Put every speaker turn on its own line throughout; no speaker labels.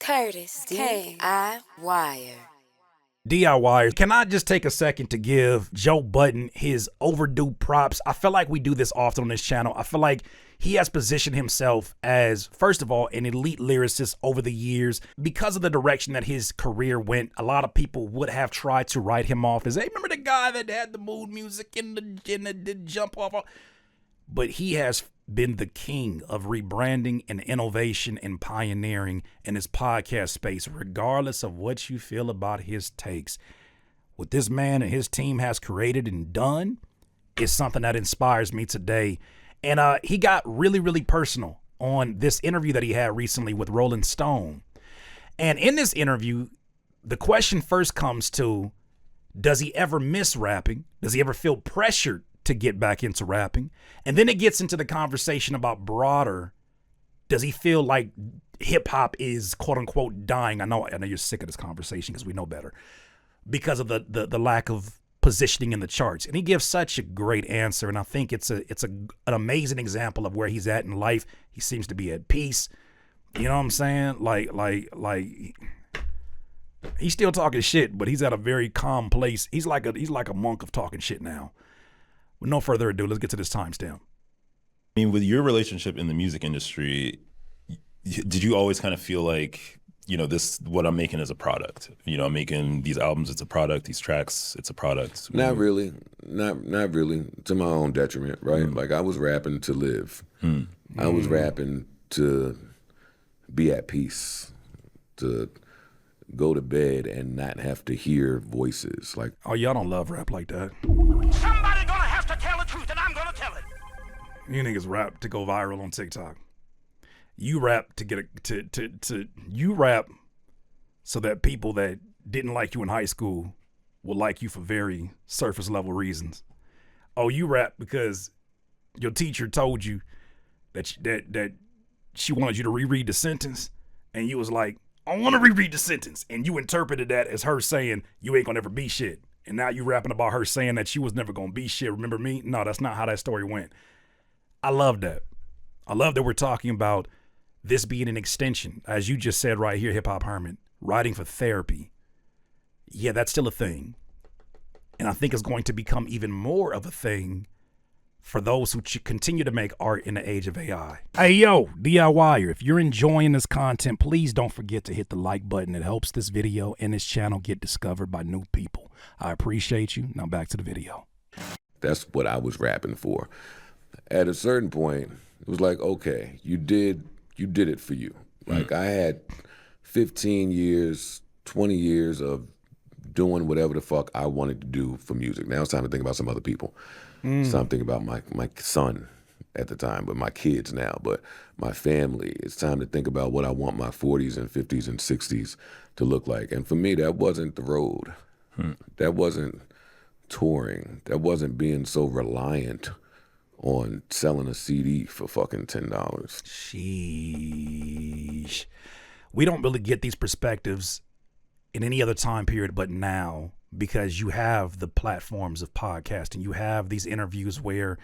Curtis DIY.
DIY. Can I just take a second to give Joe Budden his overdue props? I feel like we do this often on this channel. I feel like he has positioned himself as, first of all, an elite lyricist over the years. Because of the direction that his career went, a lot of people would have tried to write him off as, hey, remember the guy that had the mood music and the jump off? But he has been the king of rebranding and innovation and pioneering in his podcast space, regardless of what you feel about his takes. What this man and his team has created and done is something that inspires me today. And he got really, really personal on this interview that he had recently with Rolling Stone. And in this interview, the question first comes to, does he ever miss rapping? Does he ever feel pressured to get back into rapping? And then it gets into the conversation about broader, does he feel like hip hop is quote unquote dying? I know you're sick of this conversation because we know better, because of the lack of positioning in the charts. And he gives such a great answer, and I think it's an amazing example of where he's at in life. He seems to be at peace. You know what I'm saying? Like he's still talking shit, but he's at a very calm place. He's like a monk of talking shit now. With no further ado, let's get to this timestamp.
I mean, with your relationship in the music industry, did you always kind of feel like, you know, this, what I'm making is a product? You know, I'm making these albums, it's a product, these tracks, it's a product.
Not really. Not really. To my own detriment, right? Like, I was rapping to live. I was rapping to be at peace, to go to bed and not have to hear voices. Like,
oh, y'all don't love rap like that.
Somebody gonna have to tell the truth, and I'm gonna tell it.
You niggas rap to go viral on TikTok. You rap to get you rap so that people that didn't like you in high school will like you for very surface level reasons. Oh, you rap because your teacher told you that she wanted you to reread the sentence, and you was like, I want to reread the sentence, and you interpreted that as her saying you ain't gonna ever be shit. And now you rapping about her saying that she was never gonna be shit. Remember me? No, that's not how that story went. I love that. I love that we're talking about this being an extension, as you just said right here, Hip Hop Hermit, writing for therapy. Yeah, that's still a thing. And I think it's going to become even more of a thing for those who continue to make art in the age of AI. Hey, yo, DIYer, if you're enjoying this content, please don't forget to hit the like button. It helps this video and this channel get discovered by new people. I appreciate you. Now back to the video.
that's what I was rapping for. At a certain point, it was like, okay, you did it for you. Like, I had 15 years, 20 years of doing whatever the fuck I wanted to do for music. Now it's time to think about some other people. It's time to think about my son at the time, but my kids now, but my family. It's time to think about what I want my 40s and 50s and 60s to look like. And for me, that wasn't the road. That wasn't touring. That wasn't being so reliant on selling a CD for fucking $10.
Sheesh. We don't really get these perspectives in any other time period but now, because you have the platforms of podcasting. You have these interviews where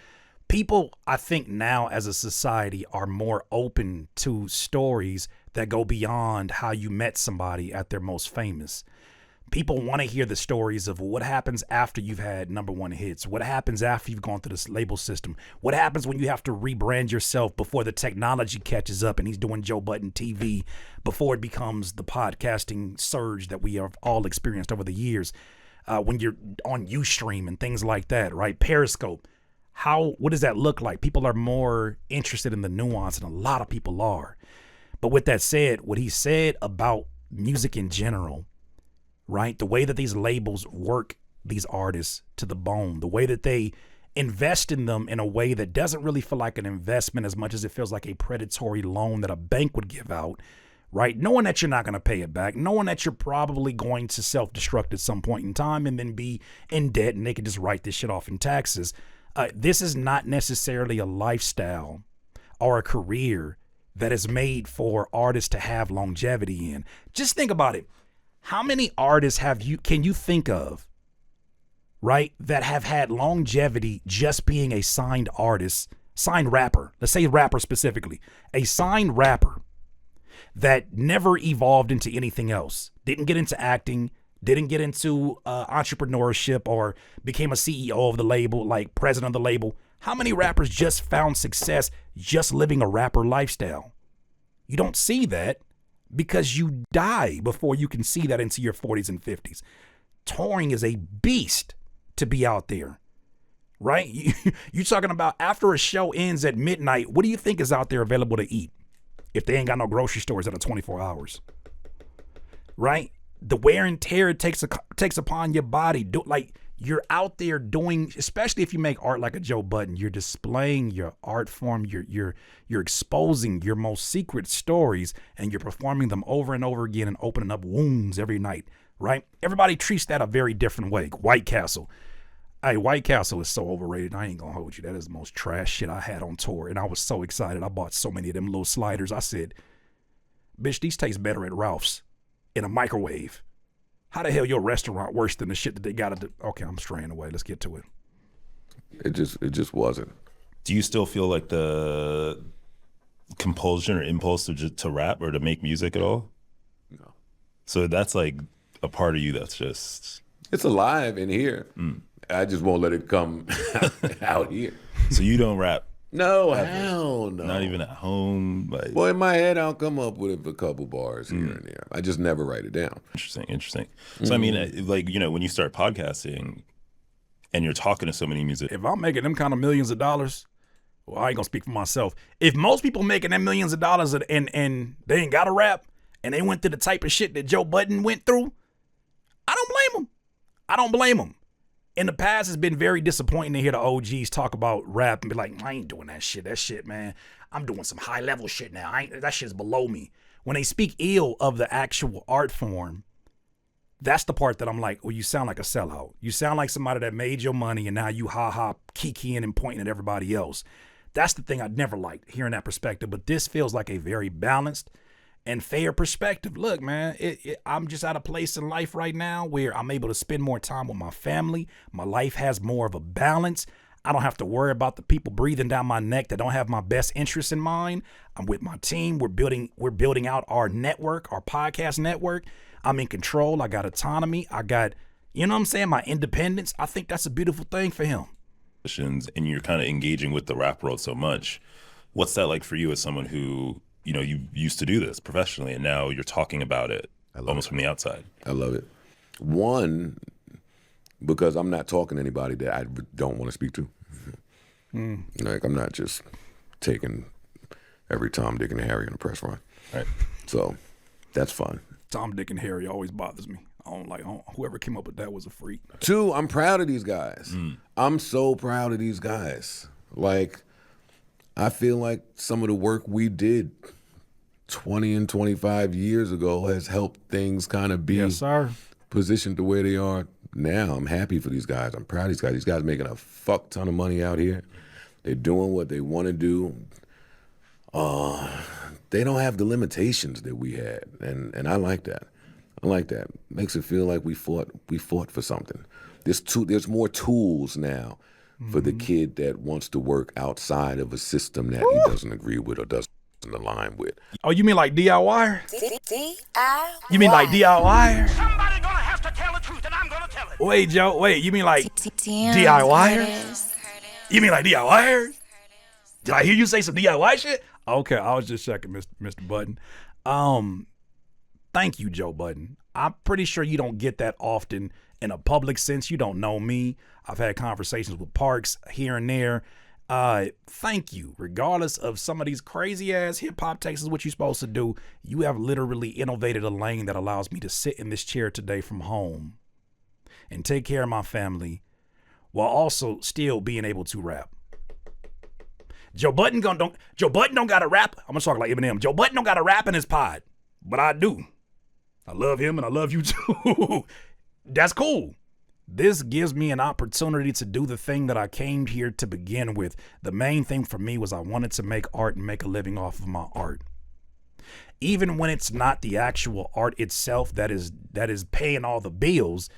people, I think now as a society, are more open to stories that go beyond how you met somebody at their most famous. People want to hear the stories of what happens after you've had #1 hits. What happens after you've gone through this label system? What happens when you have to rebrand yourself before the technology catches up and he's doing Joe Budden TV, before it becomes the podcasting surge that we have all experienced over the years, when you're on Ustream and things like that, right? Periscope. What does that look like? People are more interested in the nuance, and a lot of people are. But with that said, what he said about music in general, right? The way that these labels work these artists to the bone, the way that they invest in them in a way that doesn't really feel like an investment as much as it feels like a predatory loan that a bank would give out, right? Knowing that you're not going to pay it back, knowing that you're probably going to self-destruct at some point in time and then be in debt and they can just write this shit off in taxes. This is not necessarily a lifestyle or a career that is made for artists to have longevity in. Just think about it. How many artists can you think of, right, that have had longevity just being a signed artist, signed rapper? Let's say rapper specifically, a signed rapper that never evolved into anything else. Didn't get into acting, didn't get into entrepreneurship or became a CEO of the label, like president of the label. How many rappers just found success just living a rapper lifestyle? You don't see that because you die before you can see that into your 40s and 50s. Touring is a beast to be out there, right? You're talking about after a show ends at midnight, what do you think is out there available to eat if they ain't got no grocery stores that are 24 hours, right? The wear and tear it takes upon your body. You're out there doing, especially if you make art like a Joe Budden, you're displaying your art form, you're exposing your most secret stories, and you're performing them over and over again and opening up wounds every night, right? Everybody treats that a very different way. White Castle. Hey, White Castle is so overrated. I ain't gonna hold you. That is the most trash shit I had on tour, and I was so excited. I bought so many of them little sliders. I said, bitch, these taste better at Ralph's in a microwave. How the hell your restaurant worse than the shit that they got to do? Okay, I'm straying away. Let's get to it.
It just wasn't.
Do you still feel like the compulsion or impulse to rap or to make music at all?
No.
So that's like a part of you that's just...
It's alive in here. I just won't let it come out here.
So you don't rap?
No, hell no.
Not even at home? Like...
Well, in my head, I'll come up with a couple bars here and there. I just never write it down.
Interesting. So, I mean, like, you know, when you start podcasting and you're talking to so many music...
If I'm making them kind of millions of dollars, well, I ain't gonna speak for myself. If most people making them millions of dollars and they ain't got to rap and they went through the type of shit that Joe Budden went through, I don't blame them. In the past, it's been very disappointing to hear the OGs talk about rap and be like, I ain't doing that shit. That shit, man, I'm doing some high level shit now. That shit's below me. When they speak ill of the actual art form, that's the part that I'm like, well, you sound like a sellout. You sound like somebody that made your money and now you kikiing and pointing at everybody else. That's the thing I'd never liked, hearing that perspective. But this feels like a very balanced and fair perspective. Look, man, I'm just at a place in life right now where I'm able to spend more time with my family. My life has more of a balance. I don't have to worry about the people breathing down my neck that don't have my best interests in mind. I'm with my team. We're building out our network, our podcast network. I'm in control. I got autonomy. I got, you know what I'm saying, my independence. I think that's a beautiful thing for him.
And you're kind of engaging with the rap world so much. What's that like for you as someone who, you know, you used to do this professionally and now you're talking about it almost from the outside?
I love it. One, because I'm not talking to anybody that I don't want to speak to. Like, I'm not just taking every Tom, Dick, and Harry in a press run.
Right.
So that's fun.
Tom, Dick, and Harry always bothers me. Whoever came up with that was a freak.
Two, I'm proud of these guys. I'm so proud of these guys. Like, I feel like some of the work we did 20 and 25 years ago has helped things kind of be
Yes, sir.
positioned to where they are now. I'm happy for these guys. I'm proud of these guys. These guys making a fuck ton of money out here. They're doing what they want to do. They don't have the limitations that we had, and I like that. I like that. Makes it feel like we fought for something. There's more tools now for the kid that wants to work outside of a system that he doesn't agree with or doesn't align with.
Oh, you mean like DIY?
DIY.
You mean like DIY?
Somebody gonna have to tell the truth, and I'm gonna tell it.
Wait, Joe. Wait, you mean like DIYers? You mean like DIYers? Did I hear you say some DIY shit? Okay, I was just checking, Mr. Budden. Thank you, Joe Budden. I'm pretty sure you don't get that often in a public sense. You don't know me. I've had conversations with Parks here and there. Thank you. Regardless of some of these crazy ass hip hop takes is what you're supposed to do, you have literally innovated a lane that allows me to sit in this chair today from home and take care of my family while also still being able to rap. Joe Budden don't gotta rap. I'm gonna talk like Eminem. Joe Budden don't gotta rap in his pod, but I do. I love him and I love you too. That's cool. This gives me an opportunity to do the thing that I came here to begin with. The main thing for me was I wanted to make art and make a living off of my art. Even when it's not the actual art itself that is paying all the bills,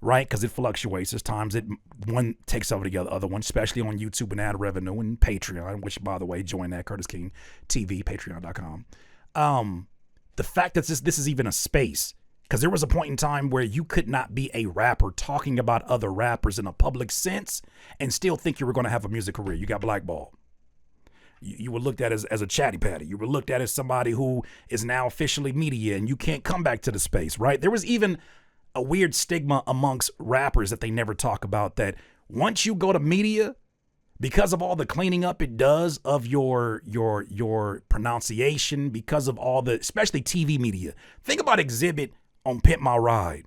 right? Because it fluctuates. There's times one takes over the other one, especially on YouTube and ad revenue and Patreon, which, by the way, join that, Curtis King TV, patreon.com. the fact that this is even a space, because there was a point in time where you could not be a rapper talking about other rappers in a public sense and still think you were going to have a music career. You got blackballed. You were looked at as a chatty patty. You were looked at as somebody who is now officially media, and you can't come back to the space, right? There was even a weird stigma amongst rappers that they never talk about, that once you go to media, because of all the cleaning up it does of your pronunciation, because of all the, especially TV media. Think about Exhibit on Pimp My Ride.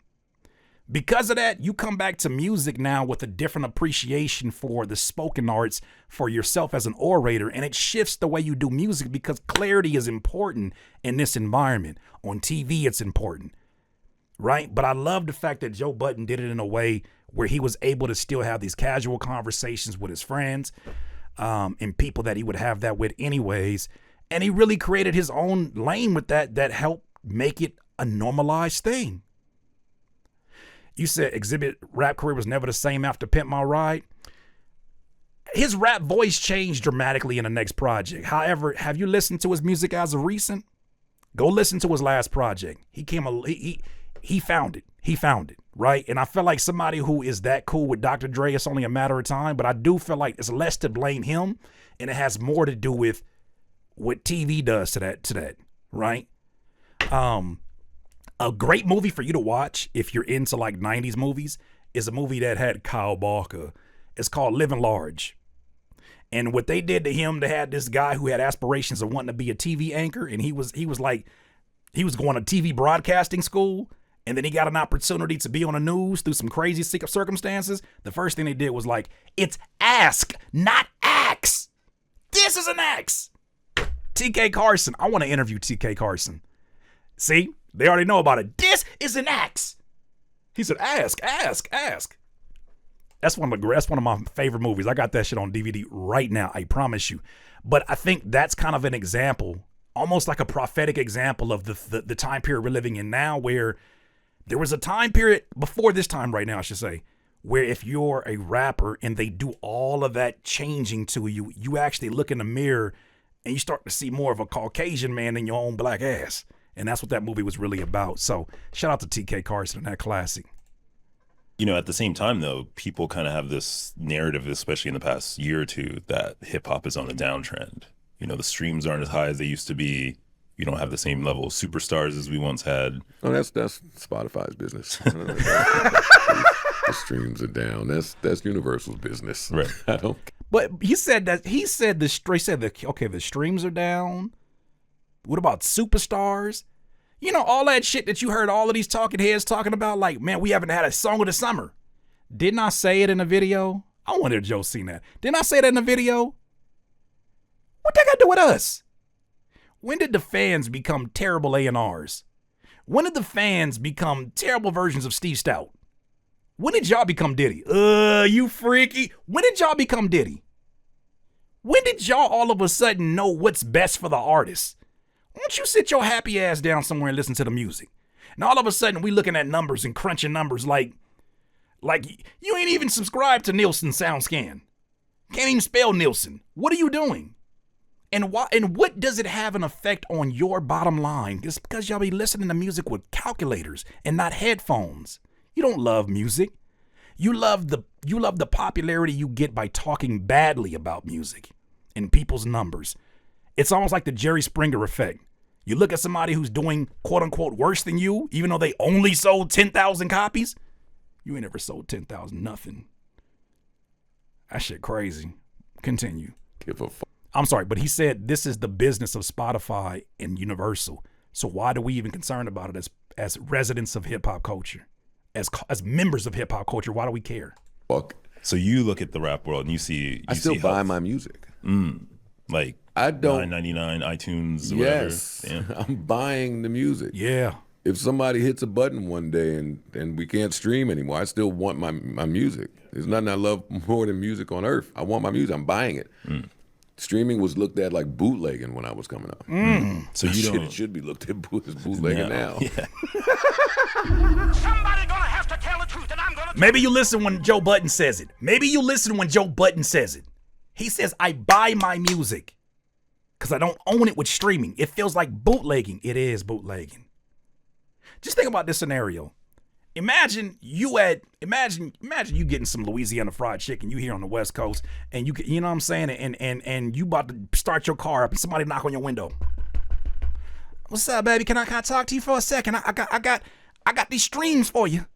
Because of that, you come back to music now with a different appreciation for the spoken arts, for yourself as an orator, and it shifts the way you do music because clarity is important in this environment. On TV, it's important, right? But I love the fact that Joe Budden did it in a way where he was able to still have these casual conversations with his friends and people that he would have that with anyways. And he really created his own lane with that helped make it a normalized thing. You said Exhibit rap career was never the same after Pimp My Ride. His rap voice changed dramatically in the next project. However, have you listened to his music as of recent? Go listen to his last project. He found it. He found it, right? And I feel like somebody who is that cool with Dr. Dre, it's only a matter of time, but I do feel like it's less to blame him, and it has more to do with what TV does to that, right? A great movie for you to watch if you're into like 90s movies is a movie that had Kyle Barker. It's called Living Large. And what they did to him, they had this guy who had aspirations of wanting to be a TV anchor, and he was going to TV broadcasting school, and then he got an opportunity to be on the news through some crazy circumstances. The first thing they did was like, it's ask, not axe. This is an axe. TK Carson. I want to interview TK Carson. See? They already know about it. This is an axe. He said, ask. That's one of my favorite movies. I got that shit on DVD right now. I promise you. But I think that's kind of an example, almost like a prophetic example of the time period we're living in now, where there was a time period before this time right now, I should say, where if you're a rapper and they do all of that changing to you, you actually look in the mirror and you start to see more of a Caucasian man than your own black ass. And that's what that movie was really about. So shout out to TK Carson and that classic.
You know, at the same time, though, people kind of have this narrative, especially in the past year or two, that hip hop is on a downtrend. You know, the streams aren't as high as they used to be. You don't have the same level of superstars as we once had.
Oh, that's Spotify's business. The streams are down. That's Universal's business.
Right.
I don't.
But he said the streams are down. What about superstars? You know, all that shit that you heard all of these talking heads talking about, like, man, we haven't had a song of the summer. Didn't I say it in a video? I wonder if Joe seen that. Didn't I say that in a video? What that got to do with us? When did the fans become terrible A&Rs? When did the fans become terrible versions of Steve Stout? When did y'all become Diddy? You freaky. When did y'all become Diddy? When did y'all all of a sudden know what's best for the artist? Why don't you sit your happy ass down somewhere and listen to the music? And all of a sudden we looking at numbers and crunching numbers like you ain't even subscribed to Nielsen SoundScan. Can't even spell Nielsen. What are you doing? And why? And what does it have an effect on your bottom line? It's because y'all be listening to music with calculators and not headphones. You don't love music. You love the popularity you get by talking badly about music and people's numbers. It's almost like the Jerry Springer effect. You look at somebody who's doing quote unquote worse than you, even though they only sold 10,000 copies. You ain't ever sold 10,000 nothing. That shit crazy. Continue.
Give a fuck.
I'm sorry, but he said this is the business of Spotify and Universal. So why do we even concerned about it as residents of hip hop culture? As members of hip hop culture, why do we care?
Fuck.
So you look at the rap world and you see
I still buy
health.
my music.
Like
I don't.
$9.99 iTunes or
Yes,
whatever. Yeah.
I'm buying the music.
Yeah.
If somebody hits a button one day and we can't stream anymore, I still want my music. There's nothing I love more than music on earth. I want my music. I'm buying it. Streaming was looked at like bootlegging when I was coming up.
So you don't.
It should be looked at as bootlegging now.
Yeah.
Somebody gonna have to tell the truth, and I'm gonna.
Maybe you listen when Joe Budden says it. Maybe you listen when Joe Budden says it. He says, I buy my music. because I don't own it with streaming. It feels like bootlegging. It is bootlegging. Just think about this scenario. Imagine you getting some Louisiana fried chicken. You here on the West Coast, and you know what I'm saying, and you about to start your car up, and somebody knock on your window. What's up, baby? Can I talk to you for a second? I got these streams for you.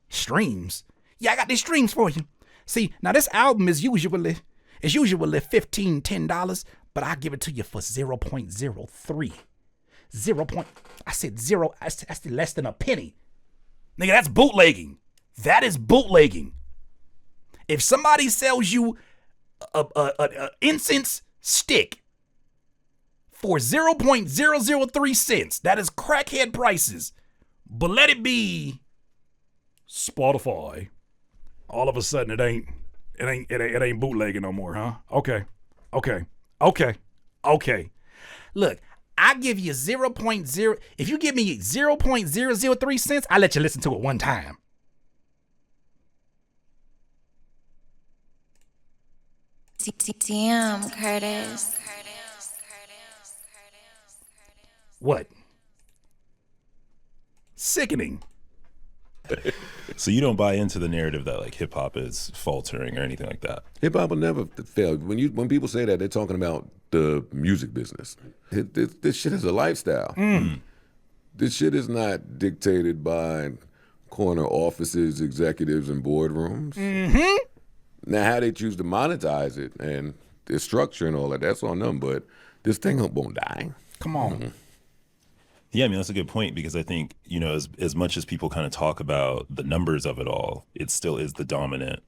Streams? Yeah, I got these streams for you. See, now this album is usually $10, but I give it to you for 0.03. I said zero. That's less than a penny. Nigga, that's bootlegging. That is bootlegging. If somebody sells you a incense stick for 0.003 cents, that is crackhead prices. But let it be Spotify. All of a sudden, it ain't bootlegging no more, huh? Okay. Look, I give you 0.0. If you give me 0.003 cents, I let you listen to it one time.
Damn, Curtis.
What? Sickening.
So you don't buy into the narrative that like hip hop is faltering or anything like that?
Hip hop will never fail. When people say that, they're talking about the music business. This shit is a lifestyle. This shit is not dictated by corner offices, executives, and boardrooms. Now, how they choose to monetize it and the structure and all that, that's on them. But this thing won't die.
Come on.
Yeah, I mean, that's a good point, because I think, you know, as much as people kind of talk about the numbers of it all, it still is the dominant,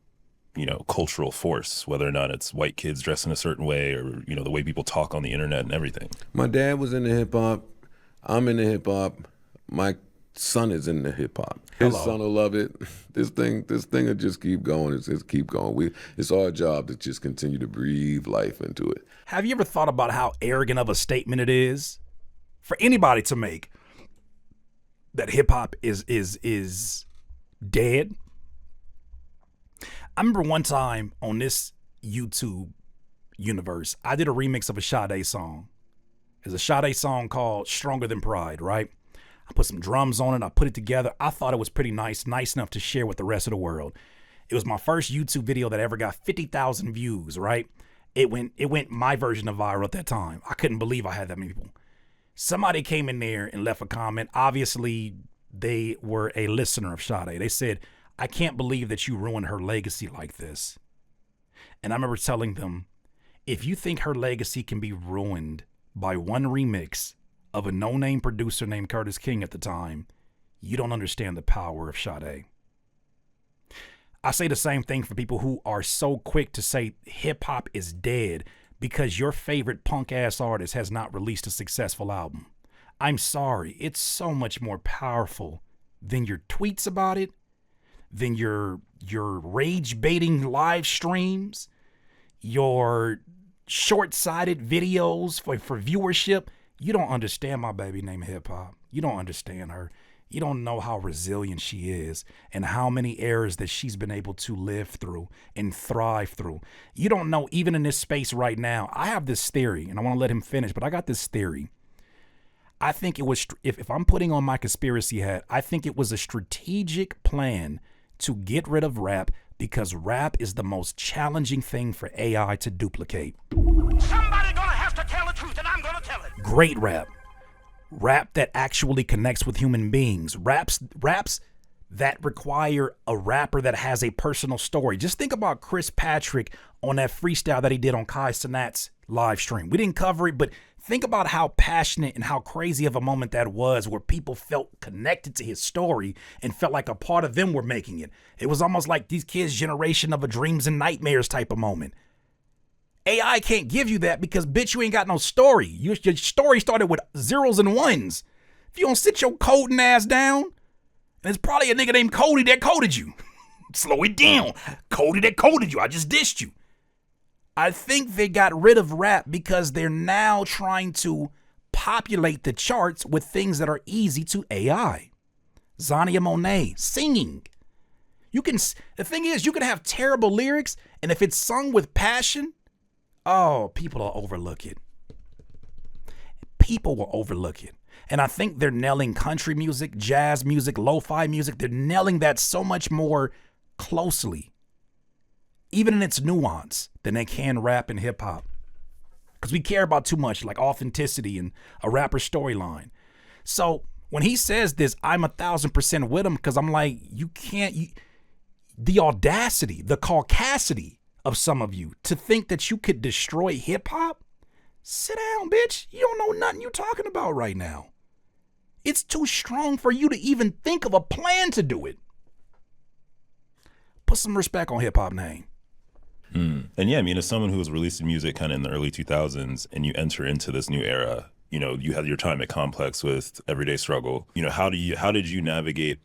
you know, cultural force, whether or not it's white kids dressed in a certain way or, you know, the way people talk on the internet and everything.
My dad was into hip hop. I'm into hip hop. My son is into hip hop. His son will love it. This thing will just keep going. It's just keep going. It's our job to just continue to breathe life into it.
Have you ever thought about how arrogant of a statement it is for anybody to make that hip hop is dead? I remember one time on this YouTube universe, I did a remix of a Sade song. There's a Sade song called Stronger Than Pride, right? I put some drums on it. I put it together. I thought it was pretty nice enough to share with the rest of the world. It was my first YouTube video that ever got 50,000 views, right? It went my version of viral at that time. I couldn't believe I had that many people. Somebody came in there and left a comment. Obviously, they were a listener of Sade. They said, I can't believe that you ruined her legacy like this. And I remember telling them, if you think her legacy can be ruined by one remix of a no-name producer named Curtis King at the time, you don't understand the power of Sade. I say the same thing for people who are so quick to say hip-hop is dead because your favorite punk-ass artist has not released a successful album. I'm sorry, it's so much more powerful than your tweets about it, than your rage-baiting live streams, your short-sighted videos for viewership. You don't understand my baby named hip hop. You don't understand her. You don't know how resilient she is and how many errors that she's been able to live through and thrive through. You don't know, even in this space right now, I have this theory, and I want to let him finish, but I got this theory. I think it was, if I'm putting on my conspiracy hat, I think it was a strategic plan to get rid of rap because rap is the most challenging thing for AI to duplicate.
Somebody gonna have to tell the truth, and I'm gonna tell it.
Great rap. Rap that actually connects with human beings. Raps that require a rapper that has a personal story. Just think about Chris Patrick on that freestyle that he did on Kai Cenat's live stream. We didn't cover it, but think about how passionate and how crazy of a moment that was, where people felt connected to his story and felt like a part of them were making it. It was almost like these kids' generation of a dreams and nightmares type of moment. AI can't give you that because, bitch, you ain't got no story. Your story started with zeros and ones. If you don't sit your coding ass down, and it's probably a nigga named Cody that coded you. Slow it down. Cody that coded you. I just dissed you. I think they got rid of rap because they're now trying to populate the charts with things that are easy to AI. Zania Monet singing. The thing is, you can have terrible lyrics, and if it's sung with passion, oh, people will overlook it. people will overlook it. And I think they're nailing country music, jazz music, lo-fi music. They're nailing that so much more closely, even in its nuance, than they can rap and hip hop. Because we care about too much, like authenticity and a rapper's storyline. So when he says this, I'm 1,000% with him, because I'm like, you can't, the audacity, the caucasity of some of you to think that you could destroy hip hop. Sit down, bitch. You don't know nothing you're talking about right now. It's too strong for you to even think of a plan to do it. Put some respect on hip hop name.
And yeah, I mean, as someone who was releasing music kind of in the early 2000s, and you enter into this new era, you know, you had your time at Complex with Everyday Struggle. You know, how did you navigate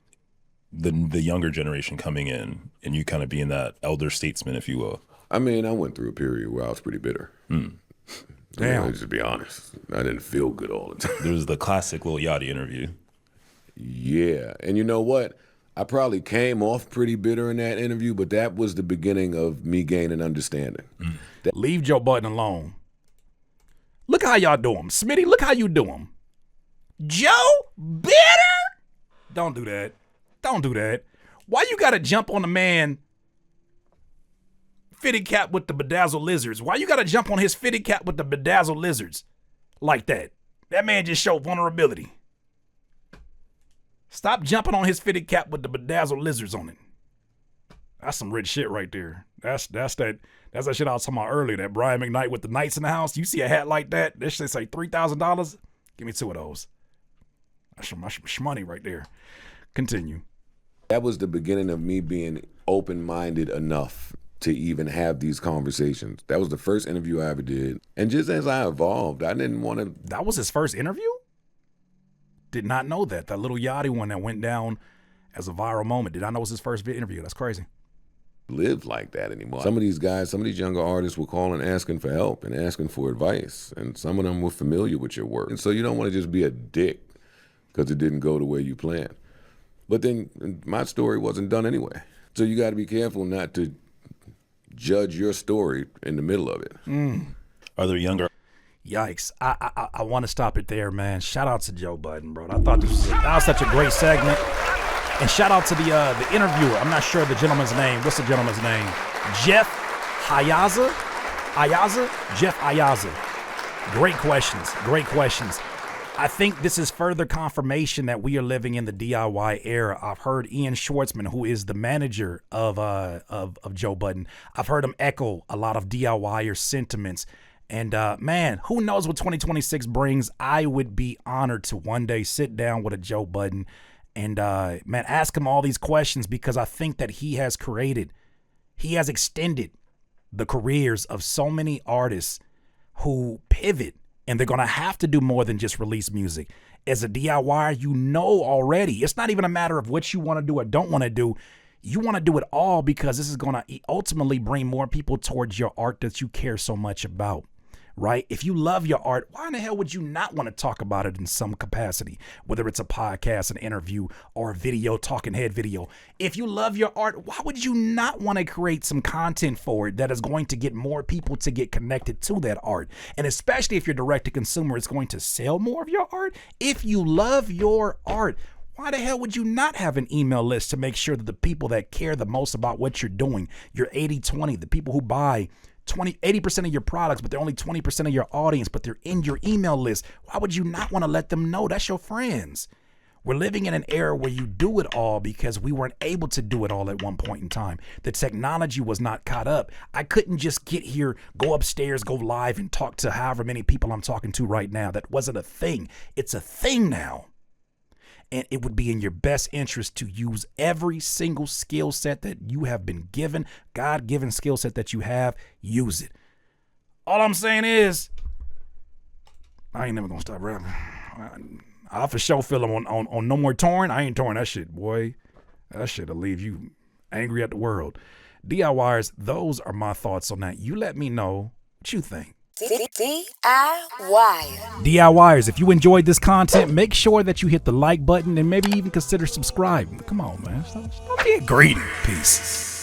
the younger generation coming in, and you kind of being that elder statesman, if you will?
I mean, I went through a period where I was pretty bitter.
Damn.
I mean, just be honest, I didn't feel good all the time.
There was the classic Lil Yachty interview.
Yeah, and you know what? I probably came off pretty bitter in that interview, but that was the beginning of me gaining understanding.
Leave Joe Budden alone. Look how y'all do him. Smitty, look how you do him. Joe bitter? Don't do that. Don't do that. Why you gotta jump on the man fitted cap with the bedazzled lizards? Why you gotta jump on his fitted cap with the bedazzled lizards like that? That man just showed vulnerability. Stop jumping on his fitted cap with the bedazzled lizards on it. That's some rich shit right there. That's that shit I was talking about earlier. That Brian McKnight with the knights in the house. You see a hat like that? That shit say $3,000. Give me 2 of those. That's some money right there. Continue.
That was the beginning of me being open-minded enough to even have these conversations. That was the first interview I ever did. And just as I evolved, I didn't want to...
That was his first interview? Did not know that. That Little Yachty one that went down as a viral moment. Did not know it was his first interview. That's crazy.
Live like that anymore. Some of these guys, some of these younger artists were calling asking for help and asking for advice. And some of them were familiar with your work. And so you don't want to just be a dick because it didn't go the way you planned. But then my story wasn't done anyway. So you got to be careful not to judge your story in the middle of it.
Are there younger...
Yikes. I want to stop it there, man. Shout out to Joe Budden, bro. I thought that was such a great segment. And shout out to the interviewer. I'm not sure the gentleman's name. What's the gentleman's name? Jeff Ayaza? Jeff Ayaza. Great questions. Great questions. I think this is further confirmation that we are living in the DIY era. I've heard Ian Schwartzman, who is the manager of Joe Budden, I've heard him echo a lot of DIYer sentiments. And man, who knows what 2026 brings? I would be honored to one day sit down with a Joe Budden and man, ask him all these questions, because I think that he has extended the careers of so many artists who pivot, and they're going to have to do more than just release music. As a DIYer, you know already, it's not even a matter of what you want to do or don't want to do. You want to do it all, because this is going to ultimately bring more people towards your art that you care so much about. Right? If you love your art, why in the hell would you not want to talk about it in some capacity? Whether it's a podcast, an interview, or a video, talking head video. If you love your art, why would you not want to create some content for it that is going to get more people to get connected to that art? And especially if you're direct to consumer, it's going to sell more of your art. If you love your art, why the hell would you not have an email list to make sure that the people that care the most about what you're doing, your 80-20, the people who buy 80% of your products, but they're only 20% of your audience, but they're in your email list. Why would you not want to let them know? That's your friends. We're living in an era where you do it all because we weren't able to do it all at one point in time. The technology was not caught up. I couldn't just get here, go upstairs, go live, and talk to however many people I'm talking to right now. That wasn't a thing. It's a thing now. And it would be in your best interest to use every single skill set that you have been given, God-given skill set that you have, use it. All I'm saying is, I ain't never gonna stop rapping. I for sure feel them on No More Touring. I ain't touring that shit, boy. That shit'll leave you angry at the world. DIYers, those are my thoughts on that. You let me know what you think. DIYers, if you enjoyed this content, make sure that you hit the like button and maybe even consider subscribing. Come on, man. Stop being greedy. Peace.